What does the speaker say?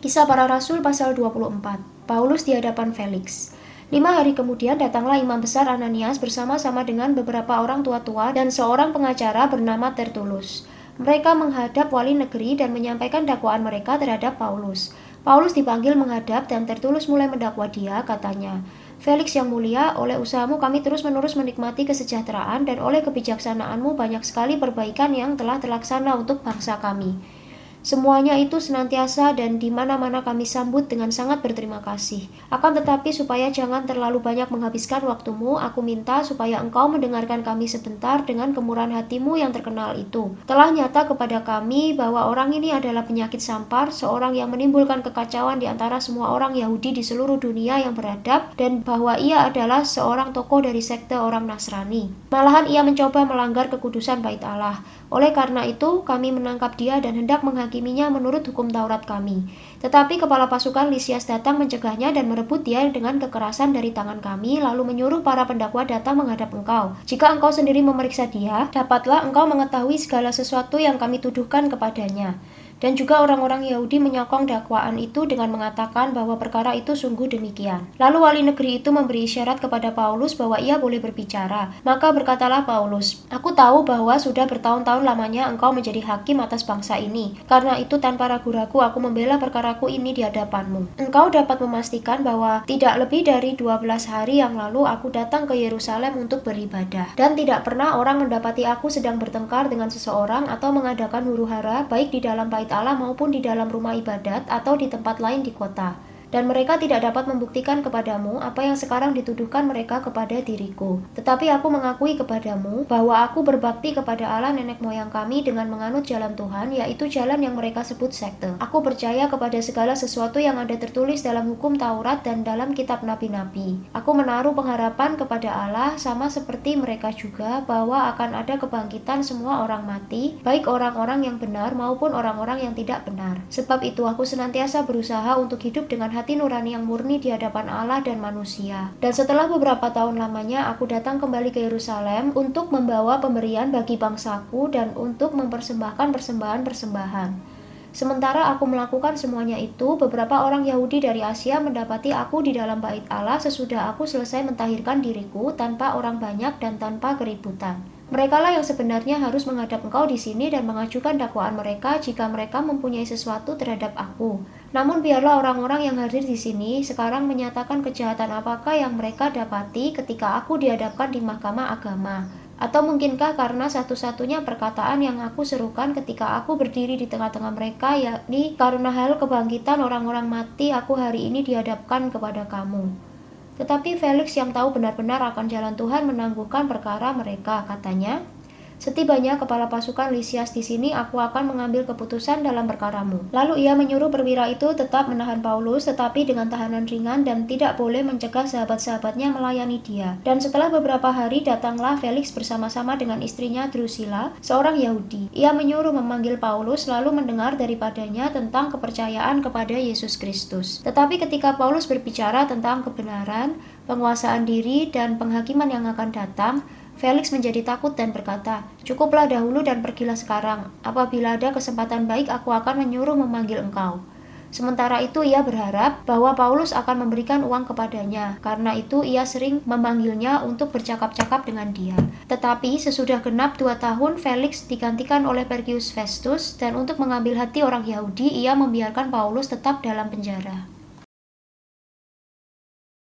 Kisah Para Rasul pasal 24. Paulus di hadapan Felix. 5 hari kemudian datanglah imam besar Ananias bersama-sama dengan beberapa orang tua-tua dan seorang pengacara bernama Tertulus. Mereka menghadap wali negeri dan menyampaikan dakwaan mereka terhadap Paulus. Paulus dipanggil menghadap dan Tertulus mulai mendakwa dia, katanya, "Felix yang mulia, oleh usahamu kami terus-menerus menikmati kesejahteraan dan oleh kebijaksanaanmu banyak sekali perbaikan yang telah terlaksana untuk bangsa kami. Semuanya itu senantiasa dan di mana-mana kami sambut dengan sangat berterima kasih. Akan tetapi supaya jangan terlalu banyak menghabiskan waktumu, aku minta supaya engkau mendengarkan kami sebentar dengan kemurahan hatimu yang terkenal itu. Telah nyata kepada kami bahwa orang ini adalah penyakit sampar, seorang yang menimbulkan kekacauan di antara semua orang Yahudi di seluruh dunia yang beradab, dan bahwa ia adalah seorang tokoh dari sekte orang Nasrani. Malahan ia mencoba melanggar kekudusan bait Allah. Oleh karena itu, kami menangkap dia dan hendak menghakiminya menurut hukum Taurat kami. Tetapi kepala pasukan Lisias datang mencegahnya dan merebut dia dengan kekerasan dari tangan kami, lalu menyuruh para pendakwa datang menghadap engkau. Jika engkau sendiri memeriksa dia, dapatlah engkau mengetahui segala sesuatu yang kami tuduhkan kepadanya." Dan juga orang-orang Yahudi menyokong dakwaan itu dengan mengatakan bahwa perkara itu sungguh demikian. Lalu wali negeri itu memberi isyarat kepada Paulus bahwa ia boleh berbicara. Maka berkatalah Paulus, "Aku tahu bahwa sudah bertahun-tahun lamanya engkau menjadi hakim atas bangsa ini. Karena itu tanpa ragu-ragu aku membela perkaraku ini di hadapanmu. Engkau dapat memastikan bahwa tidak lebih dari 12 hari yang lalu aku datang ke Yerusalem untuk beribadah. Dan tidak pernah orang mendapati aku sedang bertengkar dengan seseorang atau mengadakan huru-hara baik di dalam bait Allah maupun di dalam rumah ibadat atau di tempat lain di kota. Dan mereka tidak dapat membuktikan kepadamu apa yang sekarang dituduhkan mereka kepada diriku. Tetapi aku mengakui kepadamu bahwa aku berbakti kepada Allah nenek moyang kami dengan menganut jalan Tuhan, yaitu jalan yang mereka sebut sekte. Aku percaya kepada segala sesuatu yang ada tertulis dalam hukum Taurat dan dalam kitab nabi-nabi. Aku menaruh pengharapan kepada Allah sama seperti mereka juga bahwa akan ada kebangkitan semua orang mati, baik orang-orang yang benar maupun orang-orang yang tidak benar. Sebab itu aku senantiasa berusaha untuk hidup dengan hati nurani yang murni di hadapan Allah dan manusia. Dan setelah beberapa tahun lamanya aku datang kembali ke Yerusalem untuk membawa pemberian bagi bangsaku dan untuk mempersembahkan persembahan-persembahan. Sementara aku melakukan semuanya itu, beberapa orang Yahudi dari Asia mendapati aku di dalam bait Allah sesudah aku selesai mentahirkan diriku tanpa orang banyak dan tanpa keributan. Merekalah yang sebenarnya harus menghadap engkau di sini dan mengajukan dakwaan mereka jika mereka mempunyai sesuatu terhadap aku. Namun biarlah orang-orang yang hadir di sini sekarang menyatakan kejahatan apakah yang mereka dapati ketika aku dihadapkan di mahkamah agama. Atau mungkinkah karena satu-satunya perkataan yang aku serukan ketika aku berdiri di tengah-tengah mereka, yakni karena hal kebangkitan orang-orang mati aku hari ini dihadapkan kepada kamu. Tetapi Felix yang tahu benar-benar akan jalan Tuhan menangguhkan perkara mereka, katanya, "Setibanya kepala pasukan Lisias di sini, aku akan mengambil keputusan dalam perkaramu." Lalu ia menyuruh perwira itu tetap menahan Paulus, tetapi dengan tahanan ringan dan tidak boleh mencegah sahabat-sahabatnya melayani dia. Dan setelah beberapa hari datanglah Felix bersama-sama dengan istrinya Drusilla, seorang Yahudi. Ia menyuruh memanggil Paulus lalu mendengar daripadanya tentang kepercayaan kepada Yesus Kristus. Tetapi ketika Paulus berbicara tentang kebenaran, penguasaan diri, dan penghakiman yang akan datang, Felix menjadi takut dan berkata, "Cukuplah dahulu dan pergilah sekarang. Apabila ada kesempatan baik, aku akan menyuruh memanggil engkau." Sementara itu ia berharap bahwa Paulus akan memberikan uang kepadanya. Karena itu ia sering memanggilnya untuk bercakap-cakap dengan dia. Tetapi sesudah genap 2 tahun, Felix digantikan oleh Perkius Festus, dan untuk mengambil hati orang Yahudi, ia membiarkan Paulus tetap dalam penjara.